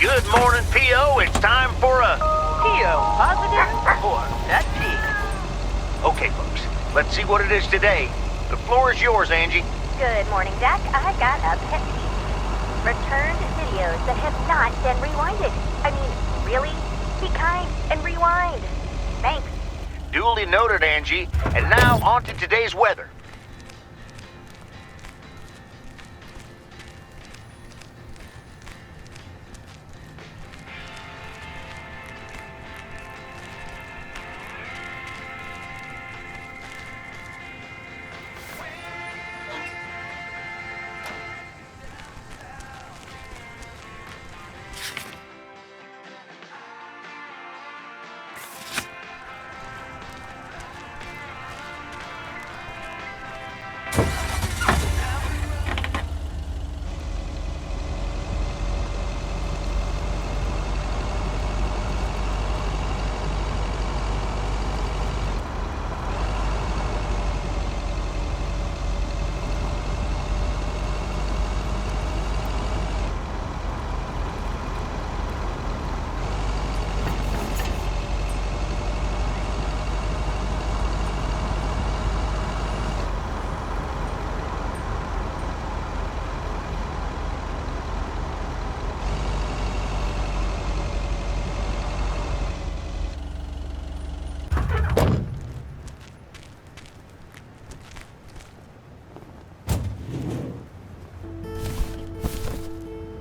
Good morning, P.O. It's time for a... P.O. positive or that pig? Okay, folks, let's see what it is today. The floor is yours, Angie. Good morning, Jack. I got a pet peeve. Returned videos that have not been rewinded. I mean, really? Be kind and rewind. Thanks. Duly noted, Angie. And now on to today's weather.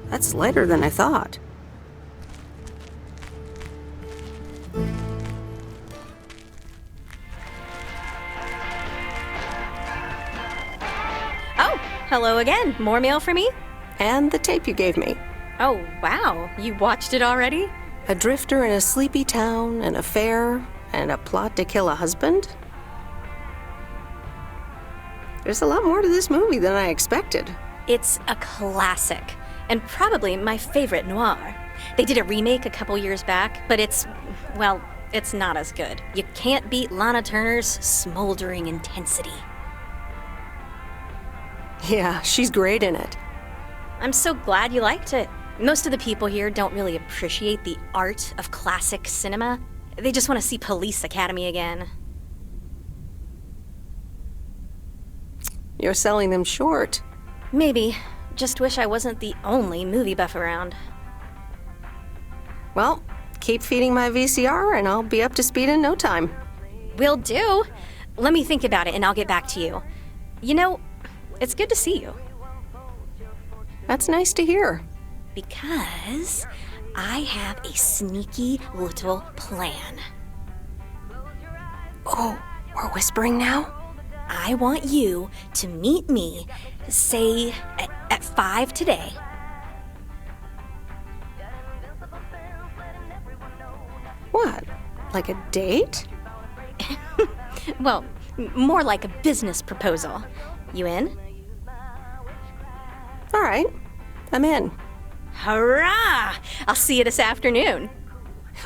That's lighter than I thought. Oh, hello again. More mail for me? And the tape you gave me. Oh, wow. You watched it already? A drifter in a sleepy town, an affair, and a plot to kill a husband? There's a lot more to this movie than I expected. It's a classic, and probably my favorite noir. They did a remake a couple years back, but it's not as good. You can't beat Lana Turner's smoldering intensity. Yeah, she's great in it. I'm so glad you liked it. Most of the people here don't really appreciate the art of classic cinema. They just want to see Police Academy again. You're selling them short. Maybe. Just wish I wasn't the only movie buff around. Well, keep feeding my VCR and I'll be up to speed in no time. Will do. Let me think about it and I'll get back to you. You know, it's good to see you. That's nice to hear. Because I have a sneaky little plan. Oh, we're whispering now? I want you to meet me, say, at 5 today. What? Like a date? Well, more like a business proposal. You in? All right, I'm in. Hurrah! I'll see you this afternoon.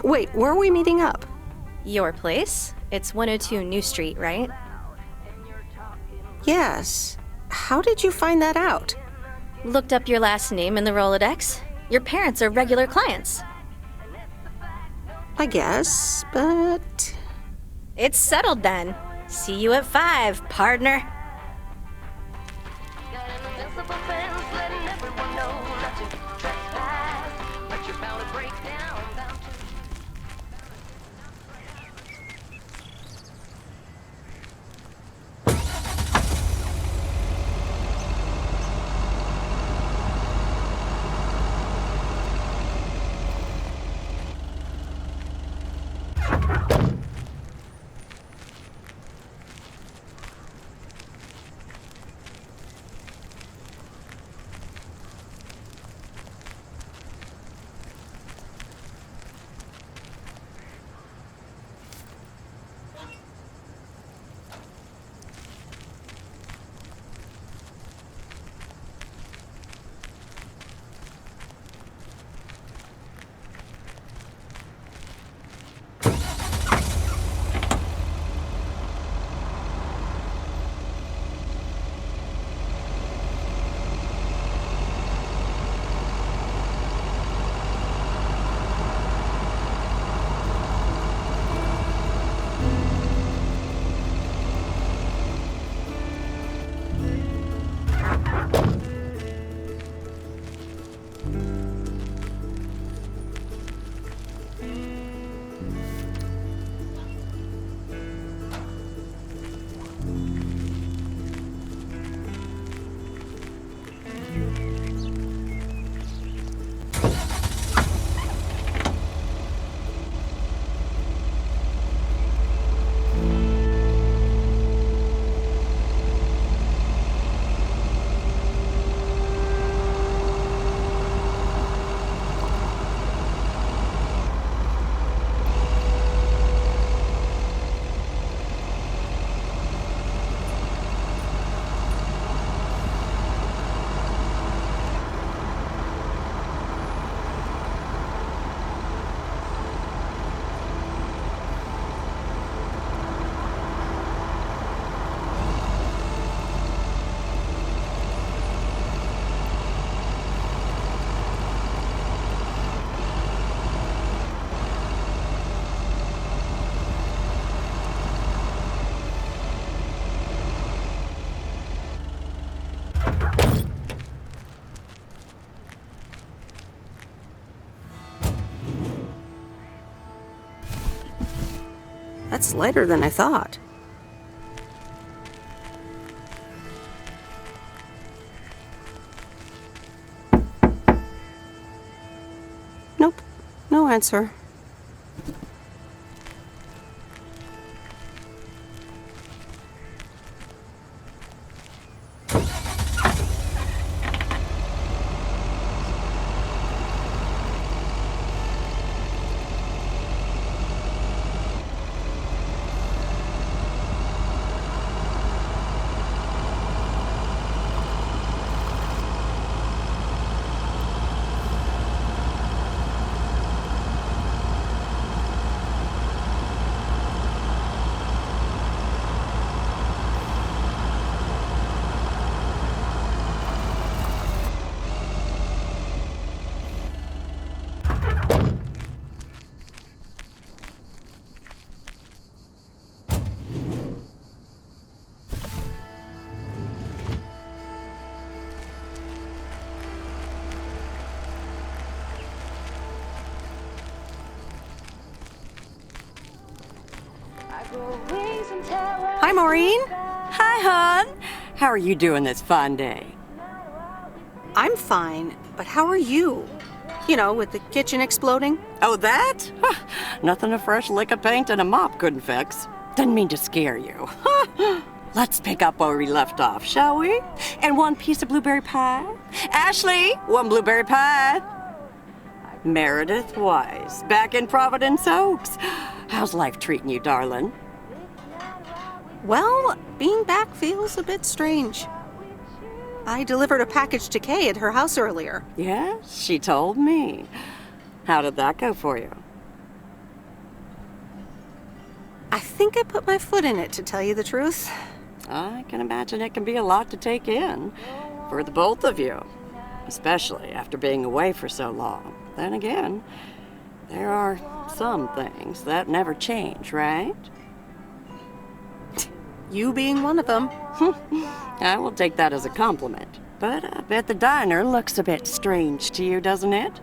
Wait, where are we meeting up? Your place? It's 102 New Street, right? Yes. How did you find that out? Looked up your last name in the Rolodex. Your parents are regular clients. I guess, but... It's settled then. See you at 5, partner. That's lighter than I thought. Nope, no answer. Hi, Maureen. Hi, hon. How are you doing this fine day? I'm fine, but how are you? You know, with the kitchen exploding? Oh, that? Huh, nothing a fresh lick of paint and a mop couldn't fix. Didn't mean to scare you. Let's pick up where we left off, shall we? And one piece of blueberry pie. Ashley, one blueberry pie. Meredith Wise, back in Providence Oaks. How's life treating you, darling? Well, being back feels a bit strange. I delivered a package to Kay at her house earlier. Yes, she told me. How did that go for you? I think I put my foot in it, to tell you the truth. I can imagine it can be a lot to take in for the both of you, especially after being away for so long. Then again, there are some things that never change, right? You being one of them. I will take that as a compliment. But I bet the diner looks a bit strange to you, doesn't it?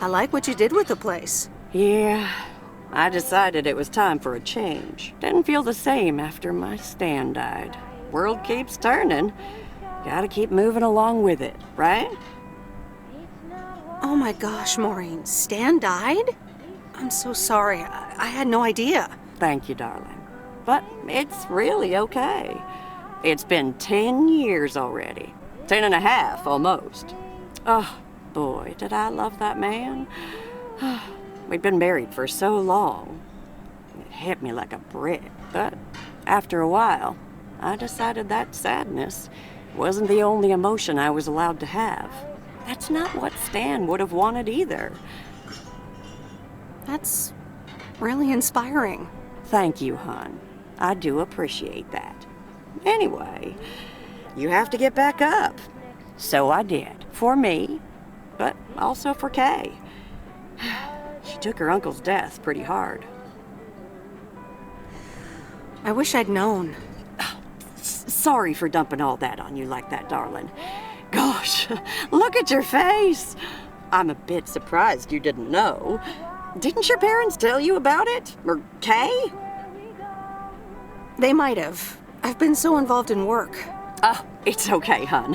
I like what you did with the place. Yeah, I decided it was time for a change. Didn't feel the same after my Stan died. World keeps turning. Gotta keep moving along with it, right? Oh my gosh, Maureen, Stan died? I'm so sorry. I had no idea. Thank you, darling. But it's really okay. It's been 10 years already. 10 and a half, almost. Oh, boy, did I love that man. We'd been married for so long. It hit me like a brick. But after a while, I decided that sadness wasn't the only emotion I was allowed to have. That's not what Stan would have wanted either. That's really inspiring. Thank you, hon. I do appreciate that. Anyway, you have to get back up. So I did. For me, but also for Kay. She took her uncle's death pretty hard. I wish I'd known. Sorry for dumping all that on you like that, darling. Gosh, look at your face. I'm a bit surprised you didn't know. Didn't your parents tell you about it? Or Kay? They might have. I've been so involved in work. Oh, it's okay, hon.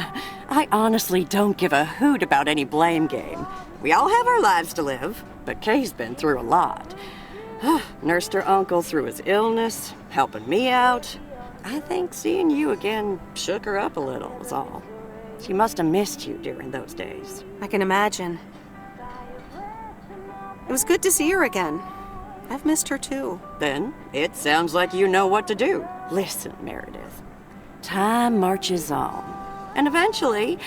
I honestly don't give a hoot about any blame game. We all have our lives to live, but Kay's been through a lot. Nursed her uncle through his illness, helping me out. I think seeing you again shook her up a little, is all. She must have missed you during those days. I can imagine. It was good to see her again. I've missed her too. Then it sounds like you know what to do. Listen, Meredith. Time marches on. And eventually,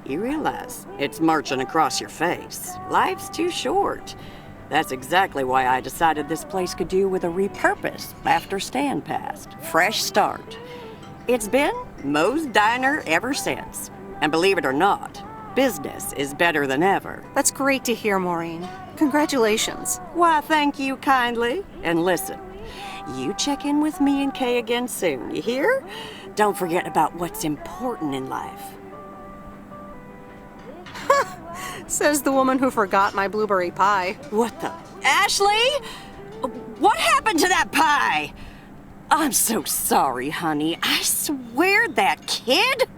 you realize it's marching across your face. Life's too short. That's exactly why I decided this place could do with a repurpose after Stan passed. Fresh start. It's been Moe's Diner ever since. And believe it or not, business is better than ever. That's great to hear, Maureen. Congratulations. Why, thank you kindly. And listen, you check in with me and Kay again soon, you hear? Don't forget about what's important in life. Says the woman who forgot my blueberry pie. What the? Ashley? What happened to that pie? I'm so sorry, honey. I swear that kid...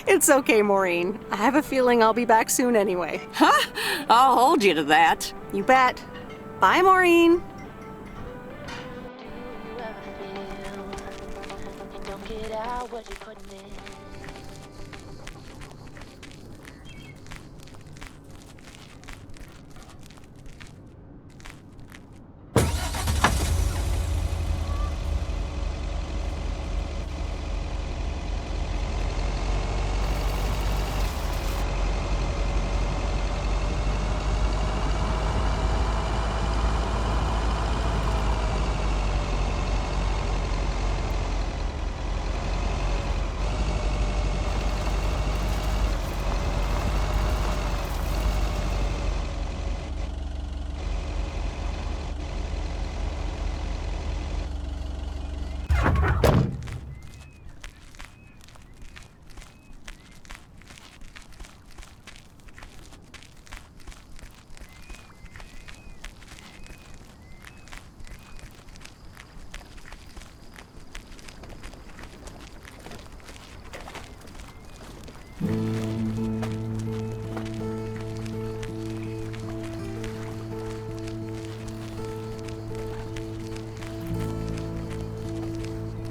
It's okay, Maureen. I have a feeling I'll be back soon anyway. Huh? I'll hold you to that. You bet. Bye, Maureen.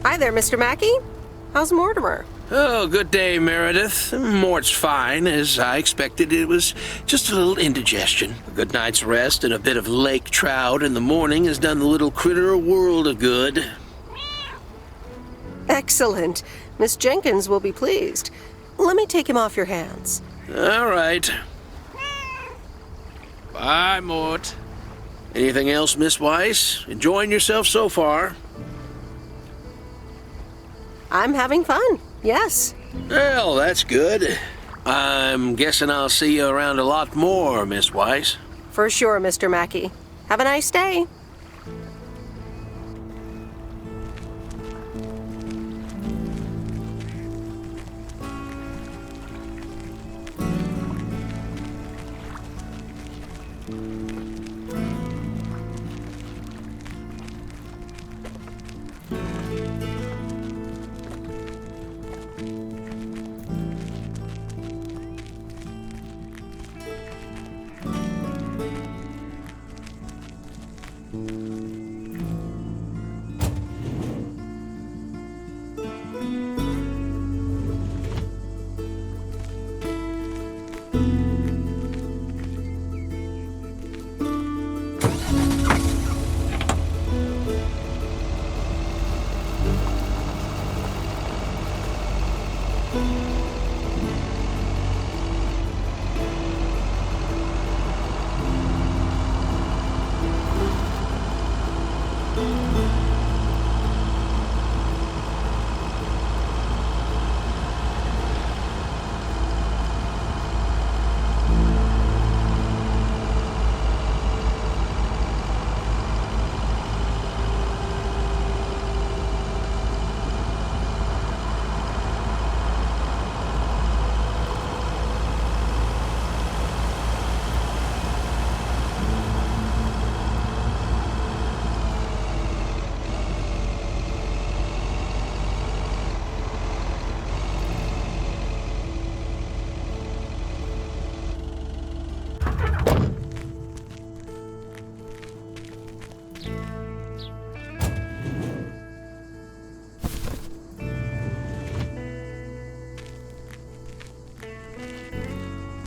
Hi there, Mr. Mackey. How's Mortimer? Oh, good day, Meredith. Mort's fine. As I expected, it was just a little indigestion. A good night's rest and a bit of lake trout in the morning has done the little critter a world of good. Excellent. Miss Jenkins will be pleased. Let me take him off your hands. All right. Bye, Mort. Anything else, Miss Weiss? Enjoying yourself so far? I'm having fun, yes. Well, that's good. I'm guessing I'll see you around a lot more, Miss Weiss. For sure, Mr. Mackey. Have a nice day.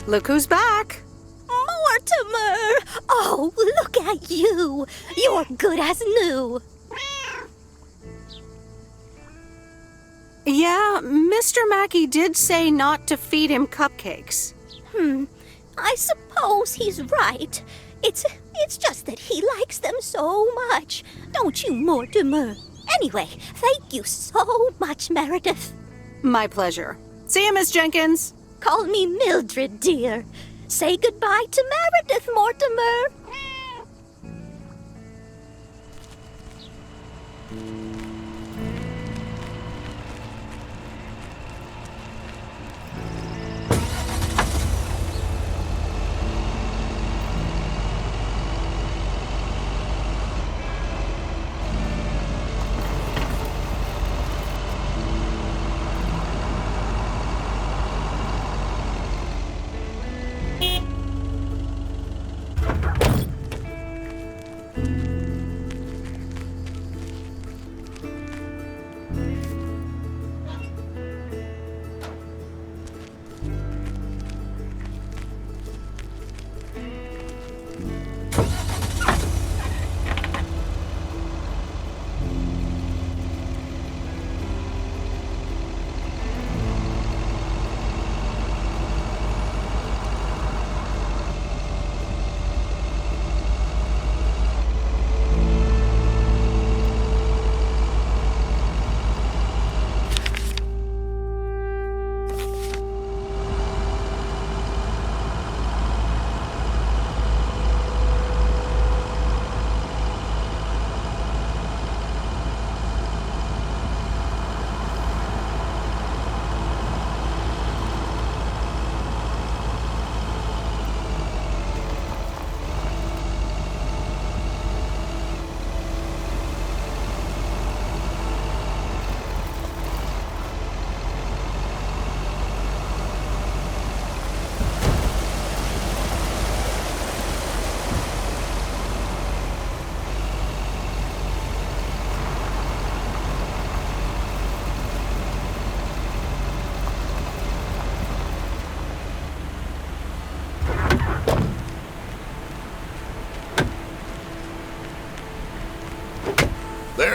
Look who's back. Mortimer! Oh, look at you. You're good as new. Yeah, Mr. Mackey did say not to feed him cupcakes. I suppose he's right. It's just that he likes them so much. Don't you, Mortimer? Anyway, thank you so much, Meredith. My pleasure. See you, Miss Jenkins. Call me Mildred, dear. Say goodbye to Meredith, Mortimer.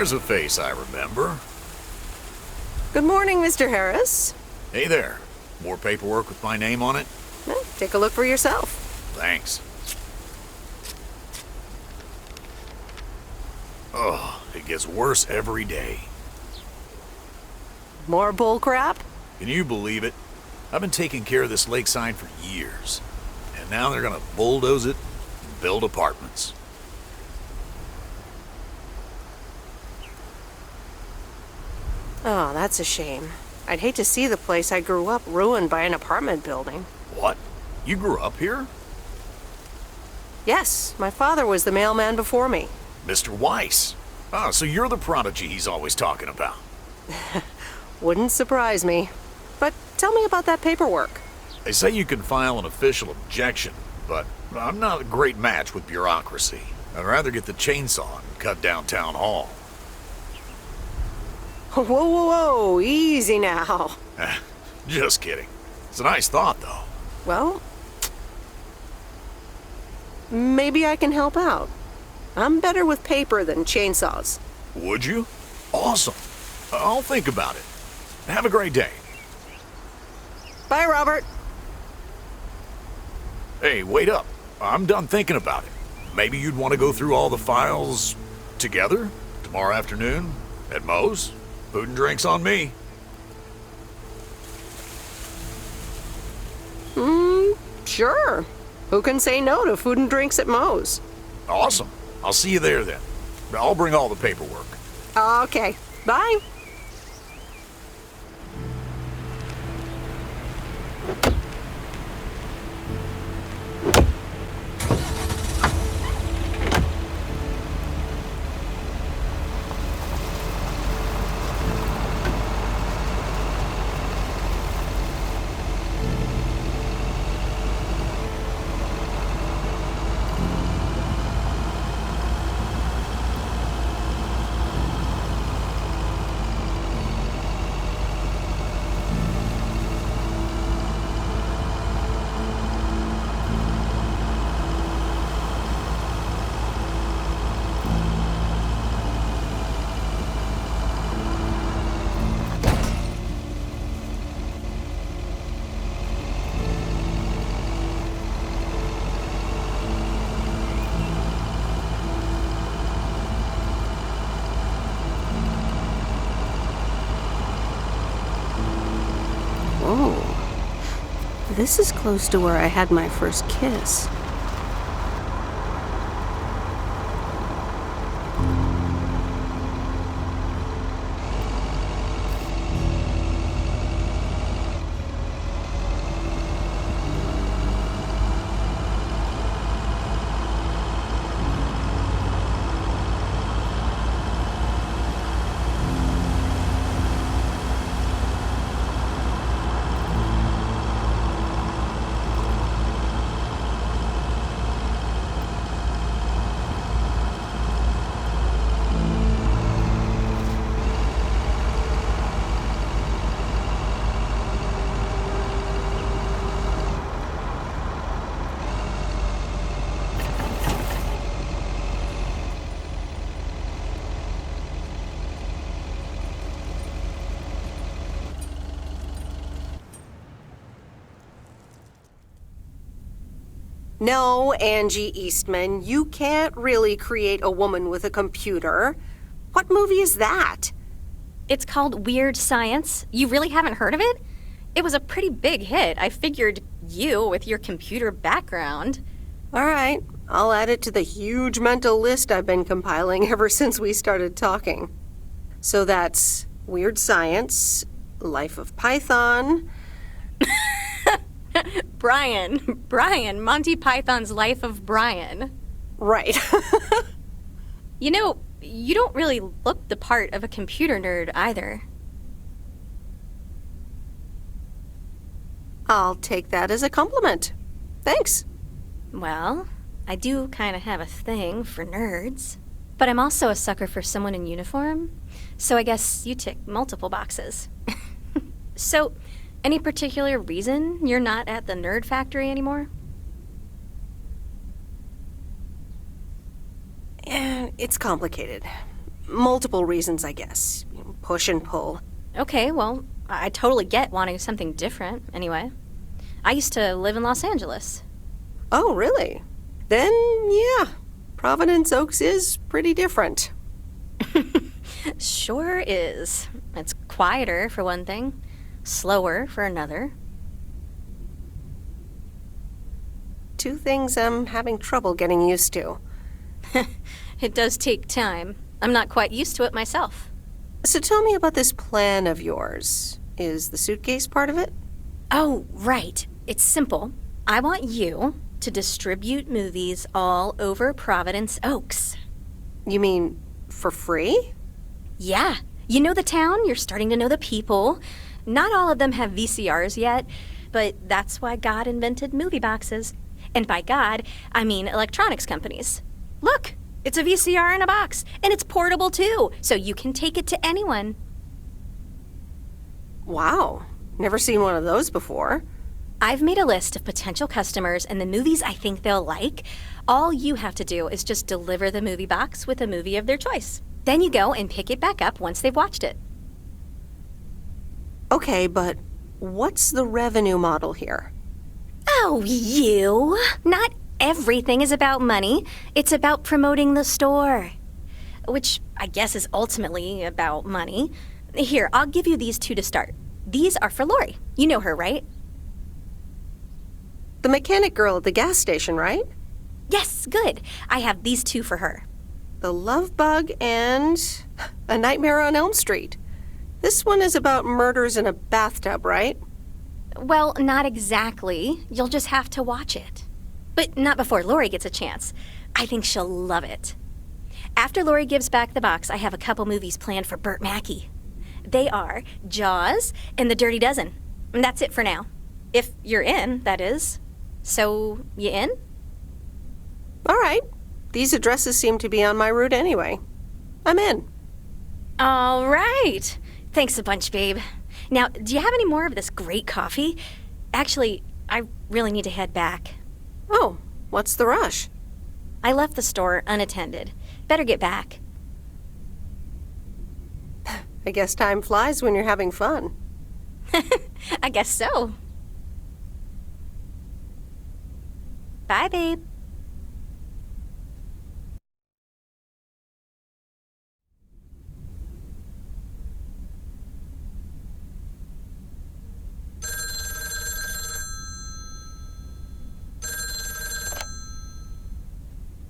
There's a face I remember. Good morning, Mr. Harris. Hey there. More paperwork with my name on it? Well, take a look for yourself. Thanks. Oh, it gets worse every day. More bull crap? Can you believe it? I've been taking care of this lake sign for years. And now they're gonna bulldoze it and build apartments. Oh, that's a shame. I'd hate to see the place I grew up ruined by an apartment building. What? You grew up here? Yes, my father was the mailman before me. Mr. Weiss. Ah, so you're the prodigy he's always talking about. Wouldn't surprise me. But tell me about that paperwork. They say you can file an official objection, but I'm not a great match with bureaucracy. I'd rather get the chainsaw and cut down town hall. Whoa, whoa, whoa, easy now. Just kidding. It's a nice thought, though. Well, maybe I can help out. I'm better with paper than chainsaws. Would you? Awesome. I'll think about it. Have a great day. Bye, Robert. Hey, wait up. I'm done thinking about it. Maybe you'd want to go through all the files together tomorrow afternoon at Moe's? Food and drinks on me. Sure. Who can say no to food and drinks at Moe's? Awesome. I'll see you there then. I'll bring all the paperwork. Okay. Bye. This is close to where I had my first kiss. No, Angie Eastman, you can't really create a woman with a computer. What movie is that? It's called Weird Science. You really haven't heard of it? It was a pretty big hit. I figured you, with your computer background. All right, I'll add it to the huge mental list I've been compiling ever since we started talking. So that's Weird Science, Life of Python. Brian, Monty Python's Life of Brian. Right. You know, you don't really look the part of a computer nerd either. I'll take that as a compliment. Thanks. Well, I do kind of have a thing for nerds. But I'm also a sucker for someone in uniform, so I guess you tick multiple boxes. So, any particular reason you're not at the Nerd Factory anymore? It's complicated. multiple reasons, I guess. Push and pull. Okay, well, I totally get wanting something different, anyway. I used to live in Los Angeles. Oh, really? Then, yeah, Providence Oaks is pretty different. Sure is. It's quieter, for one thing. Slower, for another. Two things I'm having trouble getting used to. It does take time. I'm not quite used to it myself. So tell me about this plan of yours. Is the suitcase part of it? Oh, right. It's simple. I want you to distribute movies all over Providence Oaks. You mean for free? Yeah. You know the town, you're starting to know the people. Not all of them have VCRs yet, but that's why God invented movie boxes. And by God, I mean electronics companies. Look, it's a VCR in a box, and it's portable too, so you can take it to anyone. Wow. Never seen one of those before. I've made a list of potential customers and the movies I think they'll like. All you have to do is just deliver the movie box with a movie of their choice. Then you go and pick it back up once they've watched it. Okay, but what's the revenue model here? Oh, you! Not everything is about money. It's about promoting the store. Which I guess is ultimately about money. Here, I'll give you these two to start. These are for Lori. You know her, right? The mechanic girl at the gas station, right? Yes, good. I have these two for her. The Love Bug and A Nightmare on Elm Street. This one is about murders in a bathtub, right? Well, not exactly. You'll just have to watch it. But not before Lori gets a chance. I think she'll love it. After Lori gives back the box, I have a couple movies planned for Burt Mackey. They are Jaws and The Dirty Dozen. And that's it for now. If you're in, that is. So, you in? All right. These addresses seem to be on my route anyway. I'm in. All right. Thanks a bunch, babe. Now, do you have any more of this great coffee? Actually, I really need to head back. Oh, what's the rush? I left the store unattended. Better get back. I guess time flies when you're having fun. I guess so. Bye, babe.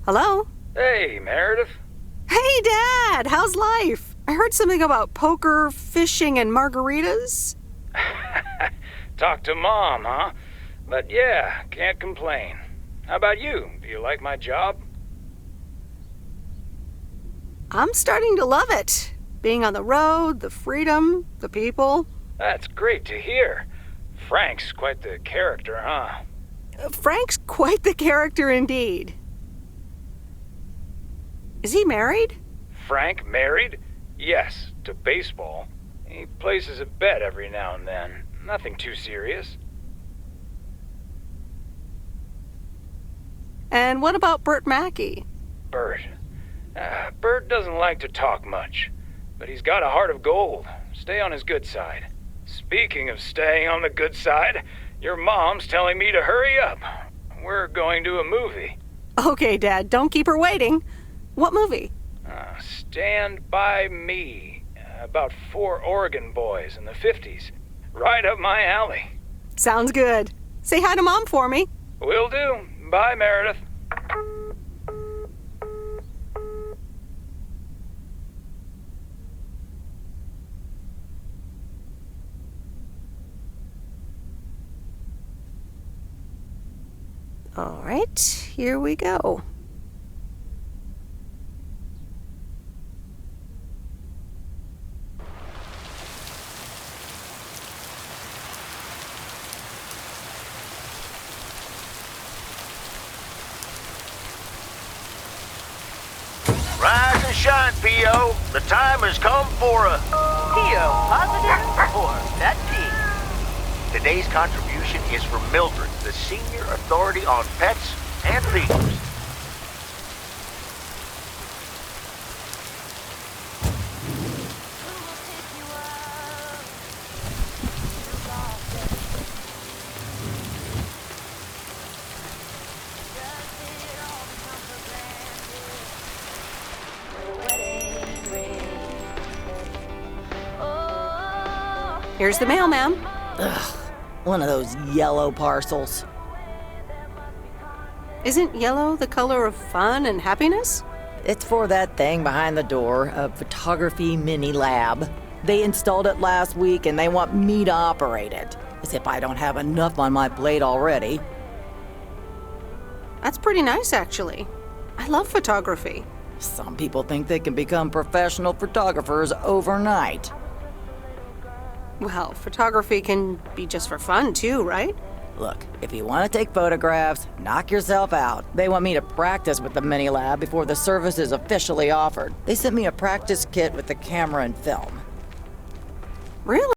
Hello? Hey, Meredith. Hey, Dad! How's life? I heard something about poker, fishing, and margaritas. Talk to Mom, huh? But yeah, can't complain. How about you? Do you like my job? I'm starting to love it. Being on the road, the freedom, the people. That's great to hear. Frank's quite the character, huh? Frank's quite the character indeed. Is he married? Frank married? Yes, to baseball. He places a bet every now and then. Nothing too serious. And what about Burt Mackey? Bert. Bert doesn't like to talk much, but he's got a heart of gold. Stay on his good side. Speaking of staying on the good side, your mom's telling me to hurry up. We're going to a movie. Okay, Dad, don't keep her waiting. What movie? Stand By Me. About 4 Oregon boys in the 50s. Right up my alley. Sounds good. Say hi to Mom for me. Will do. Bye, Meredith. All right, here we go. Rise and shine, P.O. The time has come for a... P.O. positive or that P? Today's contribution is for Mildred, the senior authority on pets and thieves. Here's the mail, ma'am. One of those yellow parcels. Isn't yellow the color of fun and happiness? It's for that thing behind the door, a photography mini lab. They installed it last week and they want me to operate it. As if I don't have enough on my plate already. That's pretty nice, actually. I love photography. Some people think they can become professional photographers overnight. Well, photography can be just for fun, too, right? Look, if you want to take photographs, knock yourself out. They want me to practice with the mini lab before the service is officially offered. They sent me a practice kit with the camera and film. Really?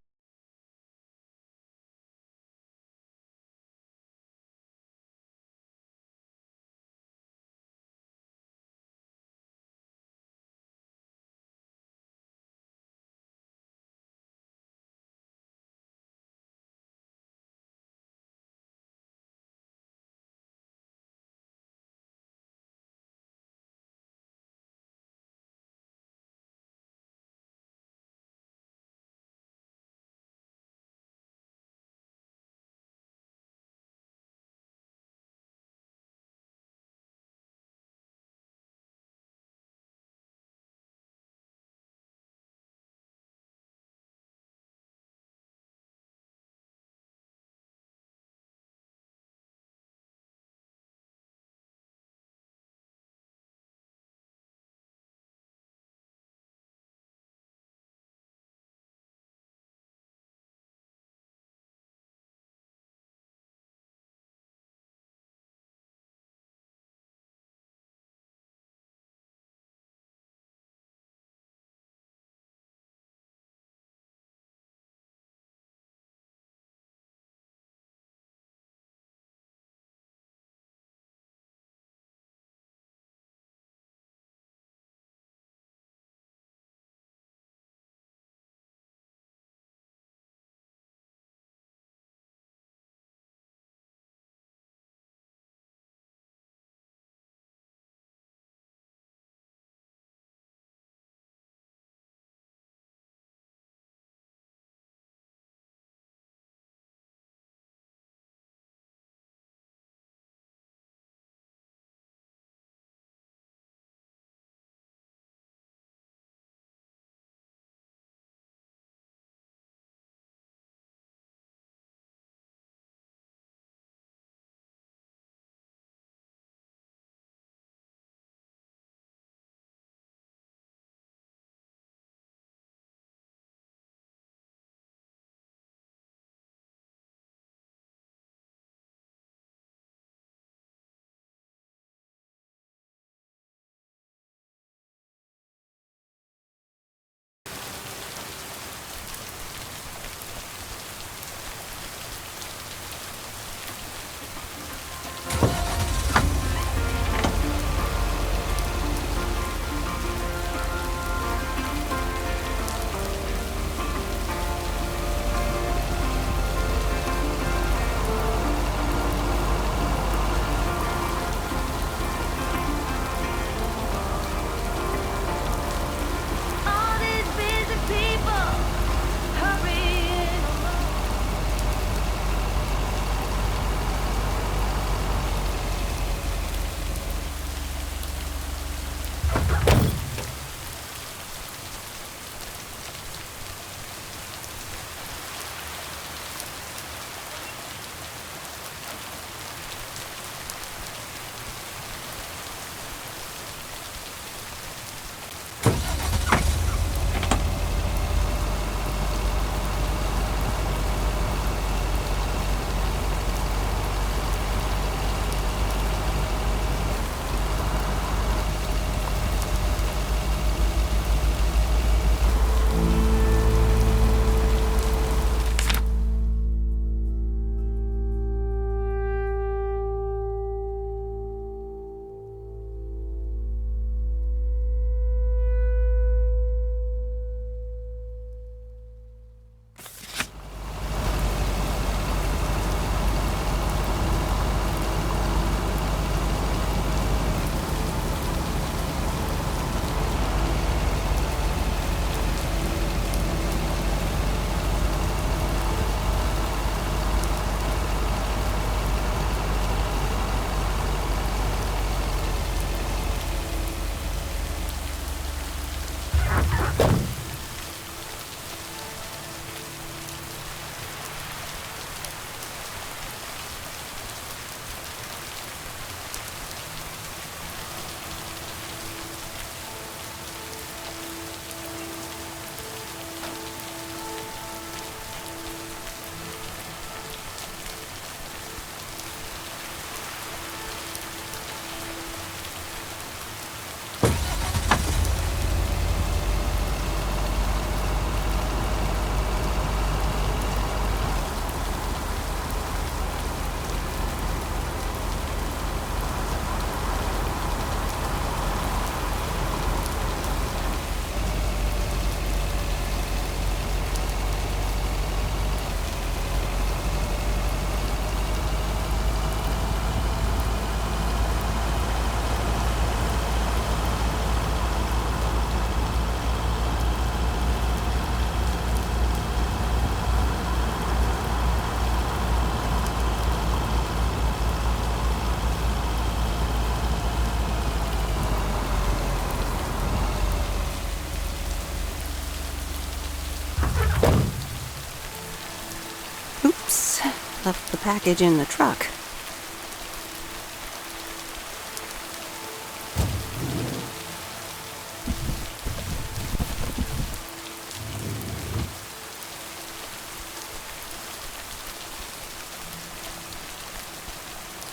left the package in the truck.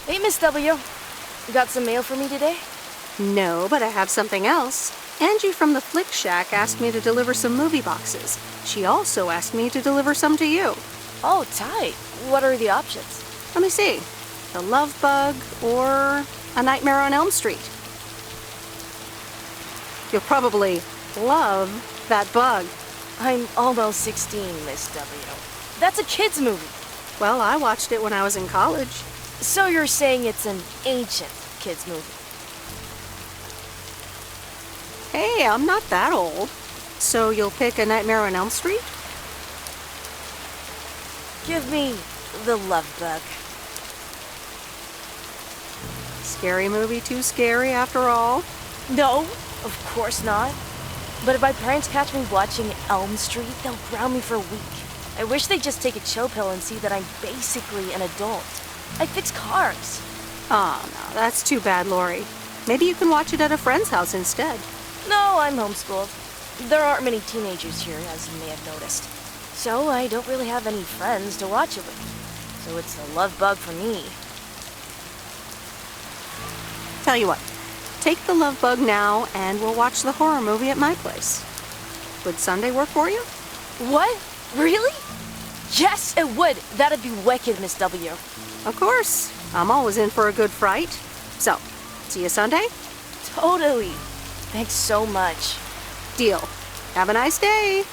Hey, Miss W. You got some mail for me today? No, but I have something else. Angie from the Flick Shack asked me to deliver some movie boxes. She also asked me to deliver some to you. Oh, tight. What are the options? Let me see. The Love Bug or A Nightmare on Elm Street. You'll probably love that bug. I'm almost 16, Miss W. That's a kid's movie. Well, I watched it when I was in college. So you're saying it's an ancient kid's movie? Hey, I'm not that old. So you'll pick A Nightmare on Elm Street? Give me The Love Bug. Scary movie too scary after all? No, of course not. But if my parents catch me watching Elm Street, they'll ground me for a week. I wish they'd just take a chill pill and see that I'm basically an adult. I fix cars. Oh, no, that's too bad, Lori. Maybe you can watch it at a friend's house instead. No, I'm homeschooled. There aren't many teenagers here, as you may have noticed. So I don't really have any friends to watch it with. So it's a love bug for me. Tell you what, take the Love Bug now and we'll watch the horror movie at my place. Would Sunday work for you? What? Really? Yes, it would. That'd be wicked, Miss W. Of course. I'm always in for a good fright. So, see you Sunday? Totally. Thanks so much. Deal. Have a nice day.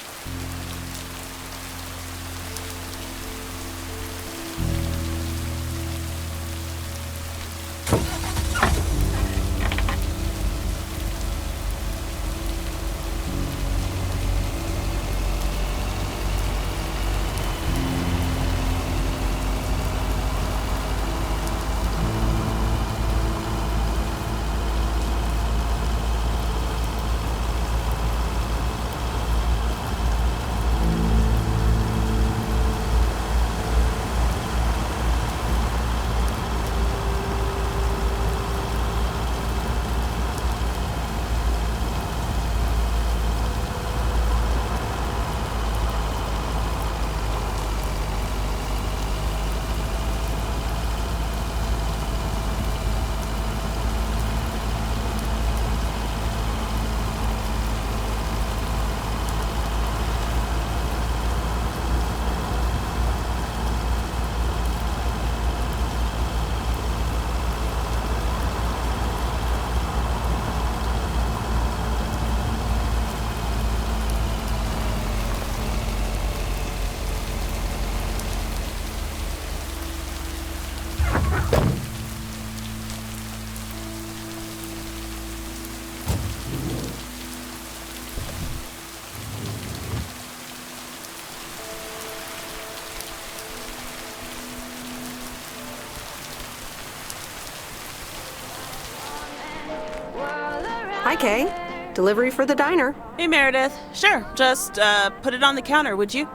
Hi, Kay. Delivery for the diner. Hey, Meredith. Sure, just put it on the counter, would you?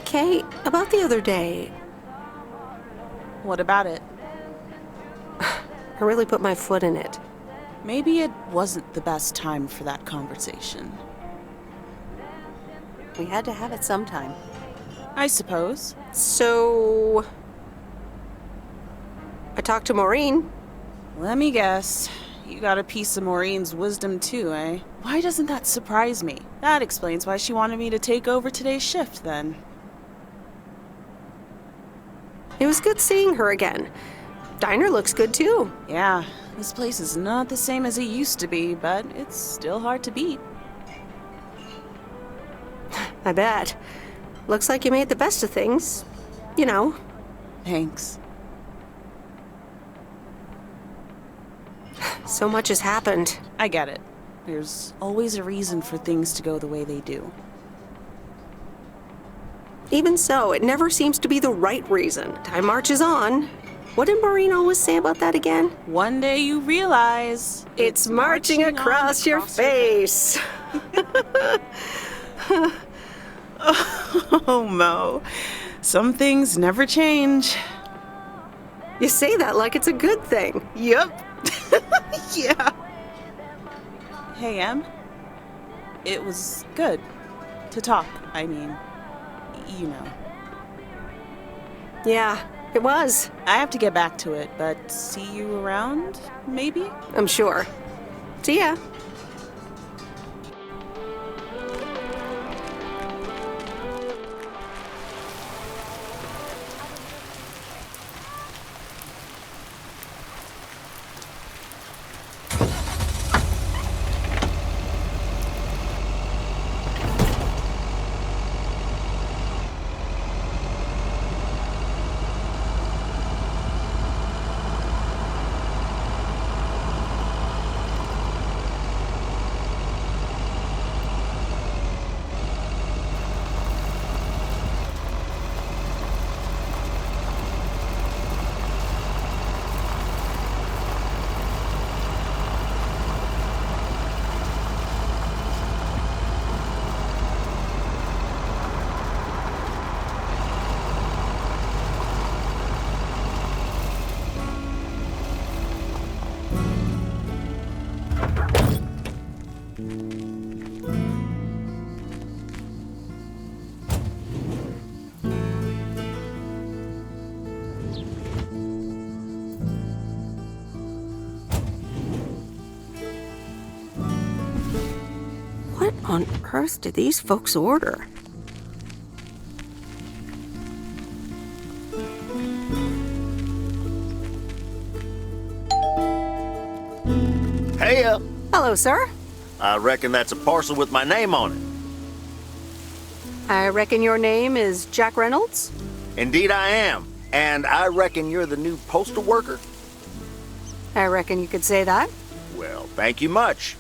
Kay, about the other day, What about it? I really put my foot in it. Maybe it wasn't the best time for that conversation. We had to have it sometime. I suppose. So, I talked to Maureen. Let me guess. You got a piece of Maureen's wisdom too, eh? Why doesn't that surprise me? That explains why she wanted me to take over today's shift, then. It was good seeing her again. Diner looks good too. Yeah, this place is not the same as it used to be, but it's still hard to beat. I bet. Looks like you made the best of things. You know. Thanks. So much has happened. I get it. There's always a reason for things to go the way they do. Even so, it never seems to be the right reason. Time marches on. What did Maureen always say about that again? One day you realize It's marching across your face. Oh, Mo. Some things never change. You say that like it's a good thing. Yep. Yeah. Hey, Em. It was good to talk. I mean, you know. Yeah, it was. I have to get back to it, but see you around, maybe? I'm sure. See ya. What on earth did these folks order? Hey, Hello, sir. I reckon that's a parcel with my name on it. I reckon your name is Jack Reynolds? Indeed I am. And I reckon you're the new postal worker? I reckon you could say that. Well, thank you much.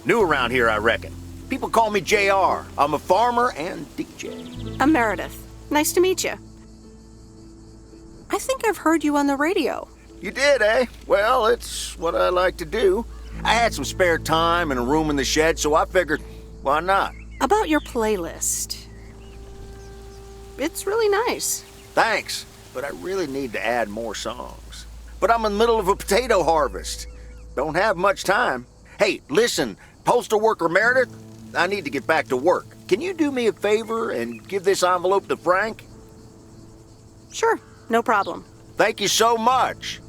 New around here, I reckon. People call me JR. I'm a farmer and DJ. I'm Meredith. Nice to meet you. I think I've heard you on the radio. You did, eh? Well, it's what I like to do. I had some spare time and a room in the shed, so I figured, why not? About your playlist. It's really nice. Thanks, but I really need to add more songs. But I'm in the middle of a potato harvest. Don't have much time. Hey, listen, postal worker Meredith, I need to get back to work. Can you do me a favor and give this envelope to Frank? Sure, no problem. Thank you so much.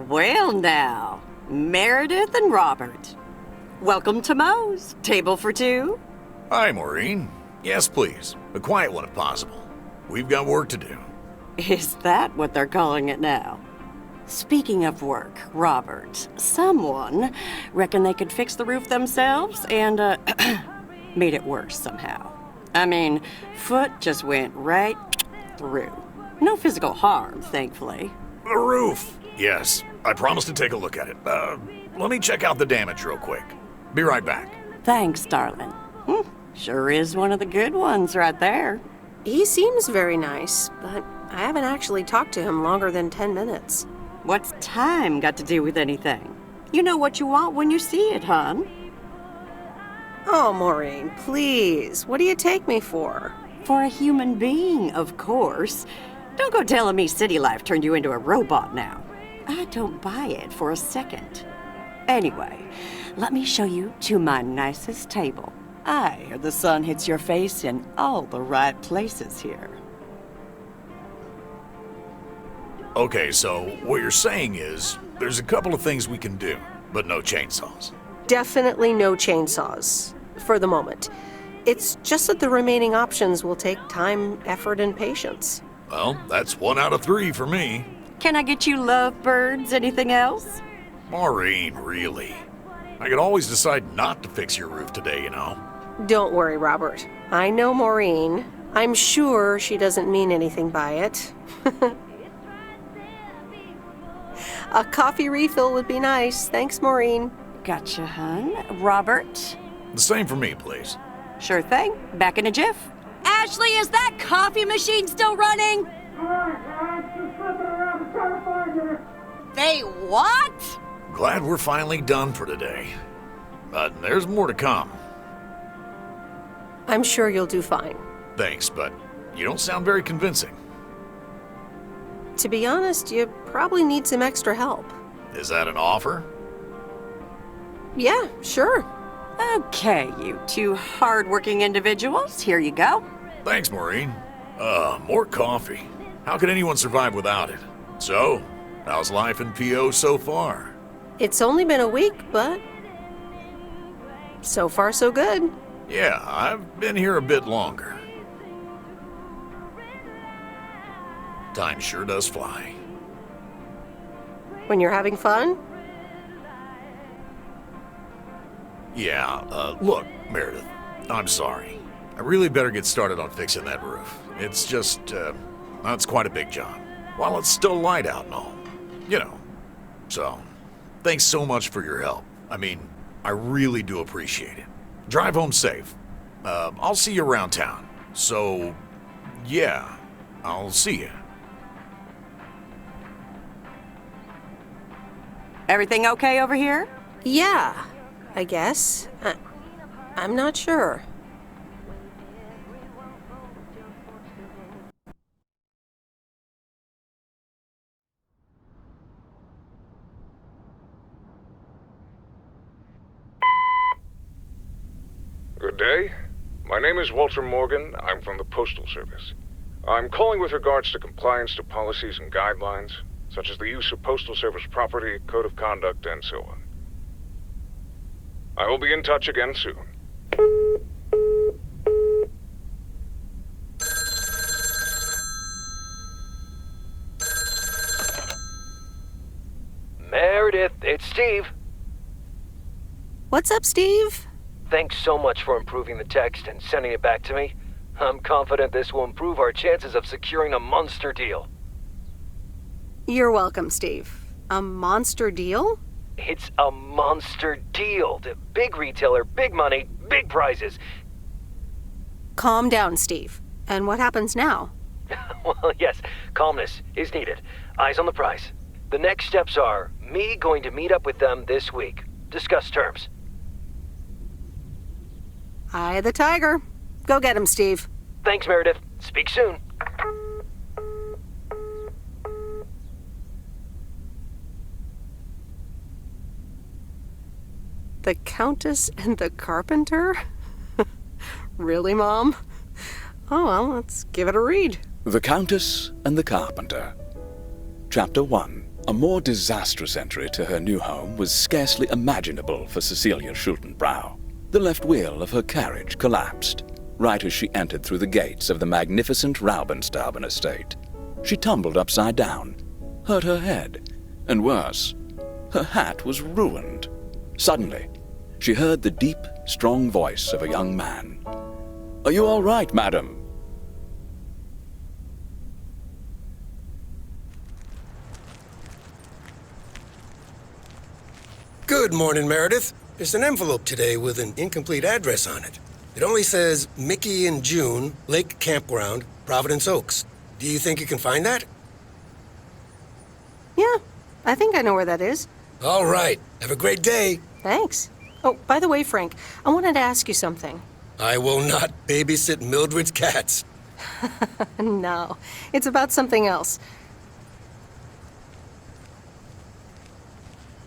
Well now, Meredith and Robert. Welcome to Moe's. Table for two? Hi, Maureen. Yes, please. A quiet one if possible. We've got work to do. Is that what they're calling it now? Speaking of work, Robert, someone reckoned they could fix the roof themselves and, made it worse somehow. I mean, foot just went right through. No physical harm, thankfully. The roof! Yes, I promised to take a look at it. Let me check out the damage real quick. Be right back. Thanks, darling. Sure is one of the good ones right there. He seems very nice, but I haven't actually talked to him longer than 10 minutes. What's time got to do with anything? You know what you want when you see it, hon. Oh, Maureen, please. What do you take me for? For a human being, of course. Don't go telling me city life turned you into a robot now. I don't buy it for a second. Anyway, let me show you to my nicest table. I hear the sun hits your face in all the right places here. Okay, so what you're saying is there's a couple of things we can do, but no chainsaws. Definitely no chainsaws, for the moment. It's just that the remaining options will take time, effort, and patience. Well, that's 1 out of 3 for me. Can I get you lovebirds? Anything else? Maureen, really? I could always decide not to fix your roof today, you know. Don't worry, Robert. I know Maureen. I'm sure she doesn't mean anything by it. A coffee refill would be nice. Thanks, Maureen. Gotcha, hon. Robert? The same for me, please. Sure thing. Back in a jiff. Ashley, is that coffee machine still running? They what? Glad we're finally done for today. But there's more to come. I'm sure you'll do fine. Thanks, but you don't sound very convincing. To be honest, you probably need some extra help. Is that an offer? Yeah, sure. Okay, you two hard-working individuals, here you go. Thanks, Maureen. More coffee. How could anyone survive without it? So, how's life in PO so far? It's only been a week, but so far so good. Yeah, I've been here a bit longer. Time sure does fly. When you're having fun? Yeah, look, Meredith, I'm sorry. I really better get started on fixing that roof. It's just, it's quite a big job. While it's still light out and all. You know. So, thanks so much for your help. I mean, I really do appreciate it. Drive home safe. I'll see you around town. So, yeah, I'll see you. Everything okay over here? Yeah, I guess. I'm not sure. Good day. My name is Walter Morgan. I'm from the Postal Service. I'm calling with regards to compliance to policies and guidelines, such as the use of Postal Service property, code of conduct, and so on. I will be in touch again soon. Meredith, it's Steve. What's up, Steve? Thanks so much for improving the text and sending it back to me. I'm confident this will improve our chances of securing a monster deal. You're welcome, Steve. A monster deal? It's a monster deal. The big retailer, big money, big prizes. Calm down, Steve. And what happens now? Well, yes, calmness is needed. Eyes on the prize. The next steps are me going to meet up with them this week. Discuss terms. Eye the tiger. Go get him, Steve. Thanks, Meredith. Speak soon. The Countess and the Carpenter? Really, Mom? Oh, well, let's give it a read. The Countess and the Carpenter. Chapter 1. A more disastrous entry to her new home was scarcely imaginable for Cecilia Schultenbrow. The left wheel of her carriage collapsed, right as she entered through the gates of the magnificent Raubenstaben estate. She tumbled upside down, hurt her head, and worse, her hat was ruined. Suddenly, she heard the deep, strong voice of a young man. "Are you all right, madam?" Good morning, Meredith. There's an envelope today with an incomplete address on it. It only says Mickey and June, Lake Campground, Providence Oaks. Do you think you can find that? Yeah, I think I know where that is. All right. Have a great day. Thanks. Oh, by the way, Frank, I wanted to ask you something. I will not babysit Mildred's cats. No, it's about something else.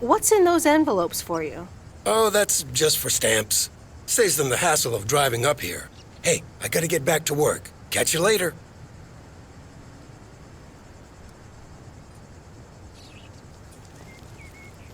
What's in those envelopes for you? Oh, that's just for stamps. Saves them the hassle of driving up here. Hey, I gotta get back to work. Catch you later.